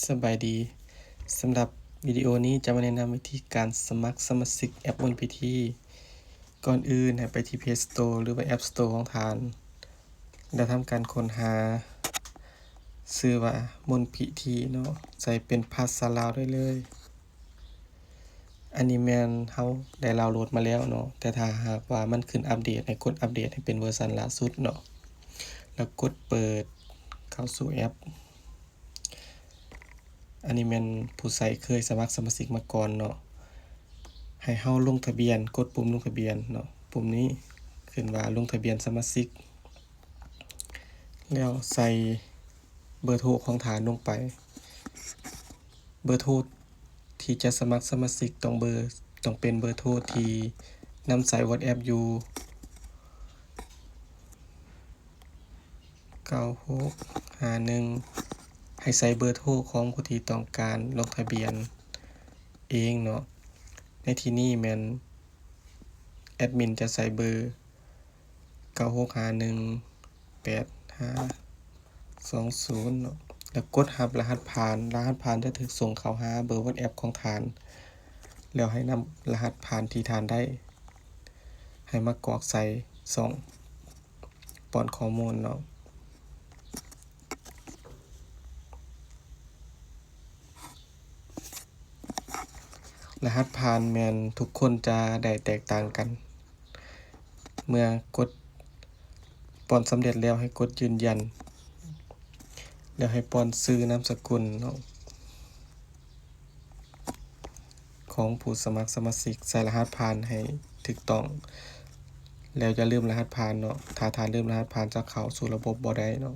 สบายดีสำหรับวิดีโอนี้จะมาแนะนำวิธีการสมัครสมาชิกแอปมนต์พิธีก่อนอื่นให้ไปที่ Play Store หรือว่า App Store ของท่านแล้วทำการค้นหาชื่อว่ามนต์พิธีเนาะใส่เป็นภาษาลาวได้เลยอันนี้แม่นเฮาได้ดาวน์โหลดมาแล้วเนาะแต่ถ้าหากว่ามันขึ้นอัปเดตให้กดอัปเดตให้เป็นเวอร์ชันล่าสุดเนาะแล้วกดเปิดเข้าสู่แอปอันนี้แม่นผู้ใช้เคยสมัครสมาชิกมาก่อนเนาะให้เฮาลงทะเบียนกดปุ่มลงทะเบียนเนาะปุ่มนี้ขึ้นว่าลงทะเบียนสมาชิกแล้วใส่เบอร์โทรของท่านลงไปเบอร์โทรที่จะสมัครสมาชิกต้องเป็นเบอร์โทรที่นำใส่ WhatsApp อยู่9651ให้ใส่เบอร์โทรของผู้ที่ต้องการลงทะเบียนเองเนาะในที่นี้แม่นแอดมินจะใส่เบอร์96518520เนาะแล้วกดรับรหัสผ่านจะถูกส่งเข้าหาเบอร์ WhatsApp ของท่านแล้วให้นำรหัสผ่านที่ท่านได้ให้มากรอกใส่ป้อนข้อมูลเนาะรหัสผ่านแม่นทุกคนจะได้แตกต่างกันเมื่อกดป้อนสำเร็จแล้วให้กดยืนยันแล้วให้ป้อนชื่อนามสกุลเนาะของผู้สมัครสมาชิกใส่รหัสผ่านให้ถูกต้องแล้วอย่าลืมรหัสผ่านเนาะถ้าท่านลืมรหัสผ่านจะเข้าสู่ระบบบ่ได้เนาะ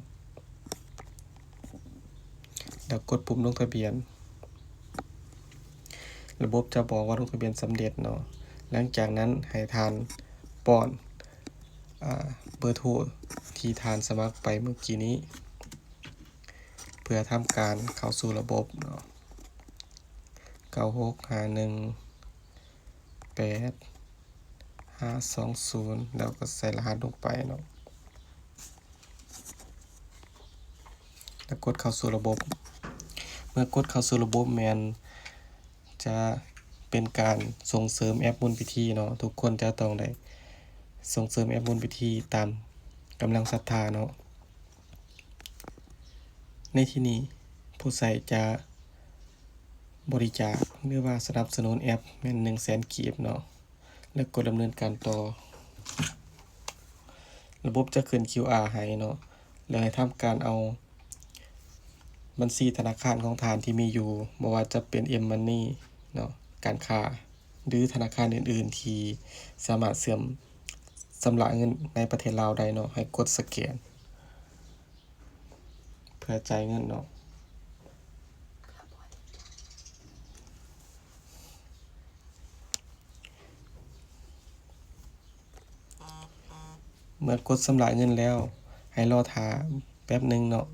แล้วกดปุ่มลงทะเบียนระบบจะบอกว่าลงทะเบียนสำเร็จเนาะหลังจากนั้นให้ท่านป้อนเบอร์โทรที่ท่านสมัครไปเมื่อกี้นี้เพื่อทำการเข้าสู่ระบบเนาะ96518520แล้วก็ใส่รหัสลงไปเนาะแล้วกดเข้าสู่ระบบเมื่อกดเข้าสู่ระบบแม่นจะเป็นการส่งเสริมแอปมนต์พิธีเนาะทุกคนจะต้องได้ส่งเสริมแอปมนต์พิธีตามกำลังศรัทธาเนาะในที่นี้ผู้ใช้จะบริจาคหรือว่าสนับสนุนแอปแม่น 100,000 กีบเนาะแล้วกดดำเนินการต่อระบบจะขึ้น QR ให้เนาะแล้วให้ทำการเอาบัญชีธนาคารของท่านที่มีอยู่บ่ว่าจะเป็น M-Money เนาะการค้าหรือธนาคารอื่นๆที่สามารถชำระเงินในประเทศลาวได้เนาะให้กดสแกนเพื่อจ่ายเงินเนาะเมื่อกดชำระเงินแล้วให้รอท่าแป๊บหนึ่งเนาะ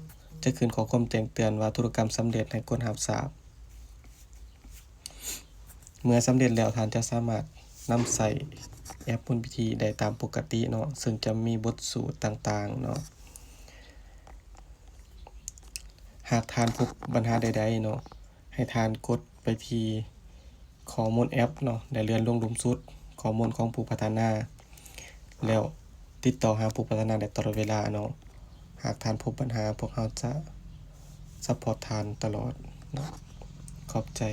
จะขึ้นข้อความแจ้งเตือนว่าธุรกรรมสำเร็จให้กดรับทราบเมื่อสำเร็จแล้วท่านจะสามารถนำใส่แอปมนต์พิธีได้ตามปกติเนาะซึ่งจะมีบทสูตรต่างๆเนาะหากท่านพบปัญหาใดๆเนาะให้ท่านกดไปที่ข้อมูลแอปเนาะแล้วเลื่อนลงหลุมสุดข้อมูลของผู้พัฒนาแล้วติดต่อหาผู้พัฒนาได้ตลอดเวลาเนาะหากท่านพบปัญหาพวกเราจะซัพพอร์ตท่านตลอดเนาะขอบใจ